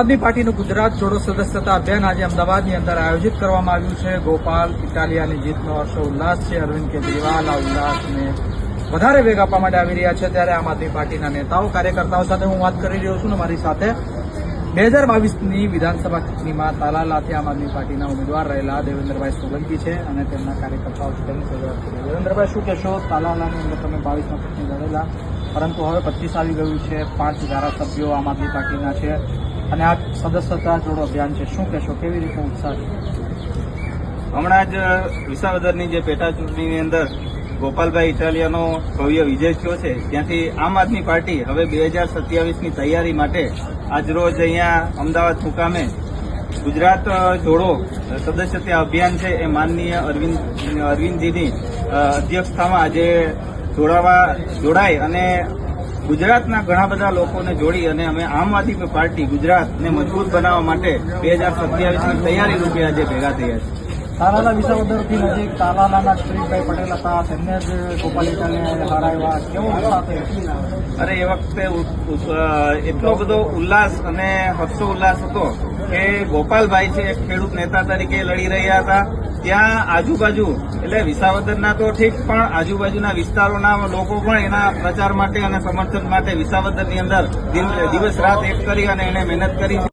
આદમી પાર્ટીનું ગુજરાત જોડો સદસ્યતા અભિયાન આજે અમદાવાદની અંદર આયોજિત કરવામાં આવ્યું છે। ગોપાલ ઇટાલિયાની જીતનો હર્ષોલ્લાસ છે। અરવિંદ કેજરીવાલ આ ઉલ્લાસને વધારે વેગ આપવા માટે આવી રહ્યા છે। ત્યારે આમ આદમી પાર્ટીના નેતાઓ કાર્યકર્તાઓ સાથે હું વાત કરી રહ્યો છું। મારી સાથે 2022ની વિધાનસભા ચૂંટણીમાં તાલાલાથી આમ આદમી પાર્ટીના ઉમેદવાર રહેલા દેવેન્દ્રભાઈ સોલંકી છે અને તેમના કાર્યકર્તાઓ છે તેમની સાથે વાત કરી। દેવેન્દ્રભાઈ, શું કહેશો? તાલાલાની અંદર તમે 22માં ચૂંટણી લડેલા, પરંતુ હવે 25 આવી ગયું છે, 5 ધારાસભ્યો આમ આદમી પાર્ટીના છે અને આ સદસ્યતા જોડો અભિયાન છે। શું કહેશો, કેવી રીતે ઉત્સાહ છે? હમણાં જ વિસાવદરની જે પેટા ચૂંટણીની અંદર ગોપાલભાઈ ઇટાલિયાનો ભવ્ય વિજય થયો છે, ત્યાંથી આમ આદમી પાર્ટી હવે 2027ની તૈયારી માટે આજરોજ અહીંયા અમદાવાદ મુકામે ગુજરાત જોડો સદસ્યતા અભિયાન છે એ માનનીય અરવિંદજીની અધ્યક્ષતામાં આજે જોડાય અને ગુજરાતના ઘણા બધા લોકોને જોડી અને અમે આમ આદમી પાર્ટી ગુજરાતને મજબૂત બનાવવા માટે 2027ની તૈયારી રૂપે આજે ભેગા થયા છે। તાલાલા વિસાવદરથી નજીક તાલાલાના કિરીટભાઈ પટેલ હતા, તેમને જ ગોપાલ ઇટાલિયાએ હરાવ્યા, કેવો ઉત્સાહ થયો? અરે એ વખતે એટલો બધો ઉલ્લાસ અને હર્ષોલ્લાસ હતો કે ગોપાલભાઈ છે એક ખેડૂત નેતા તરીકે લડી રહ્યા હતા। ત્યાં આજુબાજુ એટલે વિસાવદરના તો ઠીક, પણ આજુબાજુના વિસ્તારોના લોકો પણ એના પ્રચાર માટે અને સમર્થન માટે વિસાવદરની અંદર દિવસ રાત એક કરી અને એને મહેનત કરી છે।